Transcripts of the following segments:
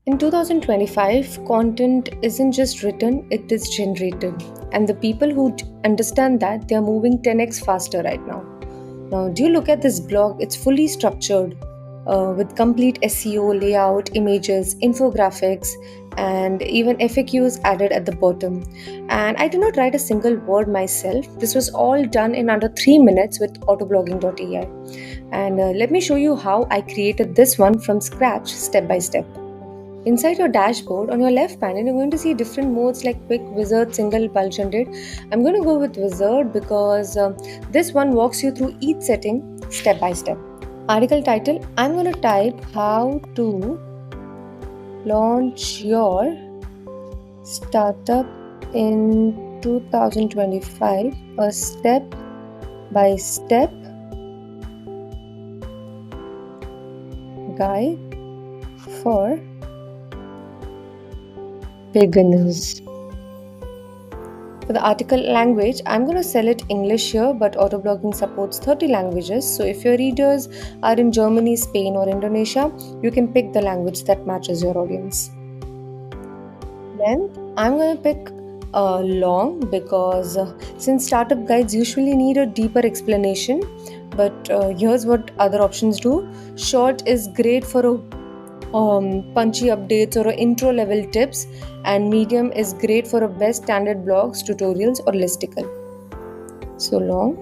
In 2025, content isn't just written, it is generated. And the people who understand that, they are moving 10x faster right now. Now, do you look at this blog? It's fully structured with complete SEO, layout, images, infographics, and even FAQs added at the bottom. And I did not write a single word myself. This was all done in under 3 minutes with Autoblogging.ai. And let me show you how I created this one from scratch, step by step. Inside your dashboard, on your left panel, you're going to see different modes like quick, wizard, single, bulge, and date. I'm going to go with wizard because this one walks you through each setting step by step. Article title, I'm going to type how to launch your startup in 2025, a step by step guide for beginners. For the article language, I'm going to sell it English here, but Autoblogging supports 30 languages. So if your readers are in Germany, Spain, or Indonesia, you can pick the language that matches your audience. Then I'm going to pick long because since startup guides usually need a deeper explanation, but here's what other options do. Short is great for a punchy updates or intro level tips, and medium is great for a best standard blogs, tutorials, or listicle. So long.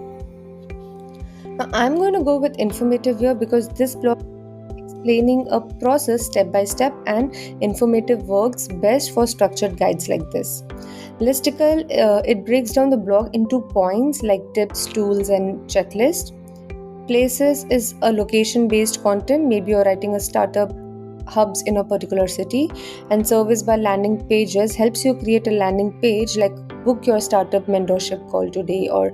Now I'm going to go with informative here because this blog is explaining a process step by step, and informative works best for structured guides like this. Listicle, it breaks down the blog into points like tips, tools, and checklist. Places is a location based content. Maybe you're writing a startup hubs in a particular city, and service by landing pages helps you create a landing page like book your startup mentorship call today, or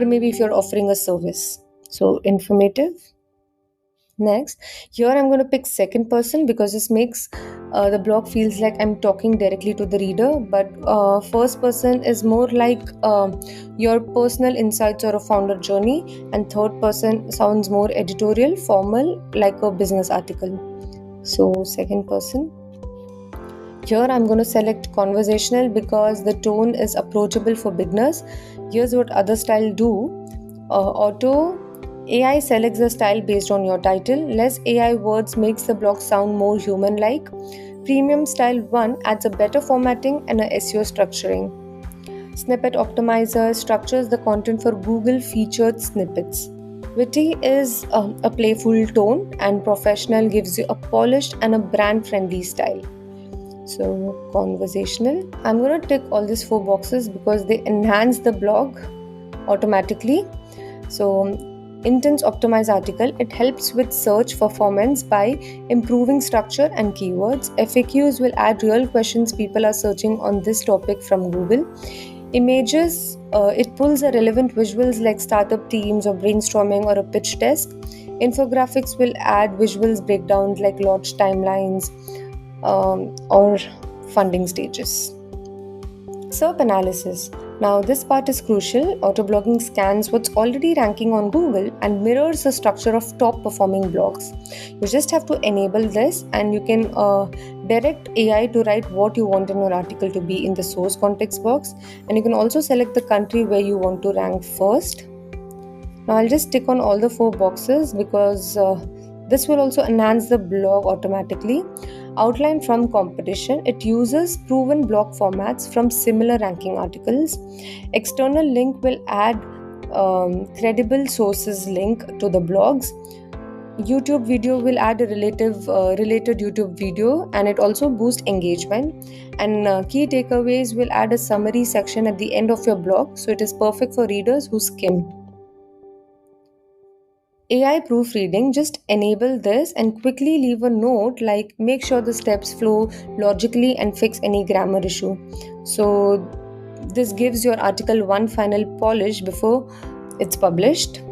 maybe if you're offering a service. So informative. Next, here I'm going to pick second person because this makes the blog feels like I'm talking directly to the reader, but first person is more like your personal insights or a founder journey, and third person sounds more editorial, formal, like a business article. So second person. Here I'm going to select conversational because the tone is approachable for beginners. Here's what other style do. Auto AI selects the style based on your title. Less AI words makes the blog sound more human-like. Premium style 1 adds a better formatting and a SEO structuring. Snippet optimizer structures the content for Google featured snippets. Witty is a playful tone, and professional gives you a polished and a brand friendly style. So, conversational. I'm going to tick all these 4 boxes because they enhance the blog automatically. So, intense optimize article, it helps with search performance by improving structure and keywords. FAQs will add real questions people are searching on this topic from Google. Images, it pulls a relevant visuals like startup teams or brainstorming or a pitch desk. Infographics will add visuals breakdowns like launch timelines or funding stages. SERP analysis. Now, this part is crucial. Autoblogging scans what's already ranking on Google and mirrors the structure of top performing blogs. You just have to enable this, and you can direct AI to write what you want in your article to be in the source context box. And you can also select the country where you want to rank first. Now, I'll just tick on all the 4 boxes because this will also enhance the blog automatically. Outline from competition. It uses proven blog formats from similar ranking articles. External link will add credible sources link to the blogs. YouTube video will add a related YouTube video, and it also boosts engagement. And key takeaways will add a summary section at the end of your blog, so it is perfect for readers who skim. AI proofreading, just enable this and quickly leave a note like make sure the steps flow logically and fix any grammar issue. So this gives your article one final polish before it's published.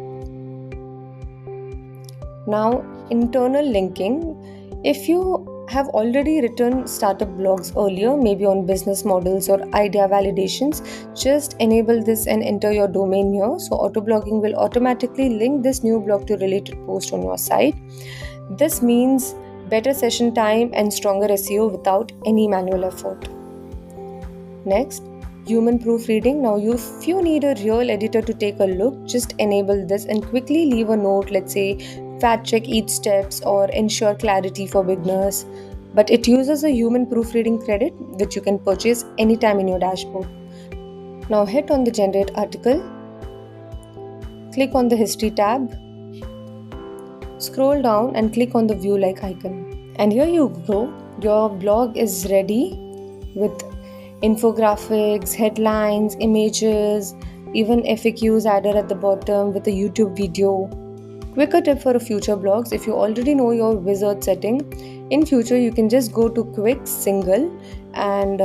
Now, internal linking. If you have already written startup blogs earlier, maybe on business models or idea validations, just enable this and enter your domain here. So Autoblogging will automatically link this new blog to related post on your site. This means better session time, and stronger SEO without any manual effort. Next, human proofreading. Now, if you need a real editor to take a look, just enable this and quickly leave a note, let's say, fact check each steps or ensure clarity for beginners. But it uses a human proofreading credit, which you can purchase anytime in your dashboard. Now, hit on the generate article, click on the history tab, scroll down and click on the view like icon. And here you go, your blog is ready with infographics, headlines, images, even FAQs added at the bottom with a YouTube video. Quicker tip for future blogs: if you already know your wizard setting, in future you can just go to quick single and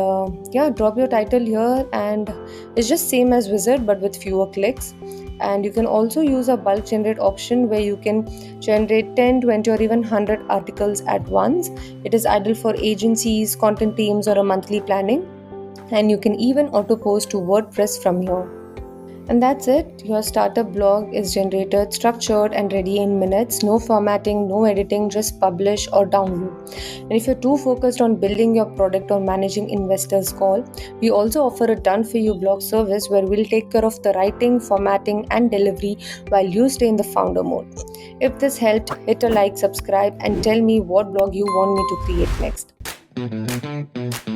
drop your title here, and it's just same as wizard but with fewer clicks. And you can also use a bulk generate option where you can generate 10, 20 or even 100 articles at once. It is ideal for agencies, content teams or a monthly planning, and you can even auto post to WordPress from here. And that's it. Your startup blog is generated, structured, and ready in minutes. No formatting, no editing, just publish or download. And if you're too focused on building your product or managing investors' call, we also offer a done for you blog service where we'll take care of the writing, formatting, and delivery while you stay in the founder mode. If this helped, hit a like, subscribe, and tell me what blog you want me to create next.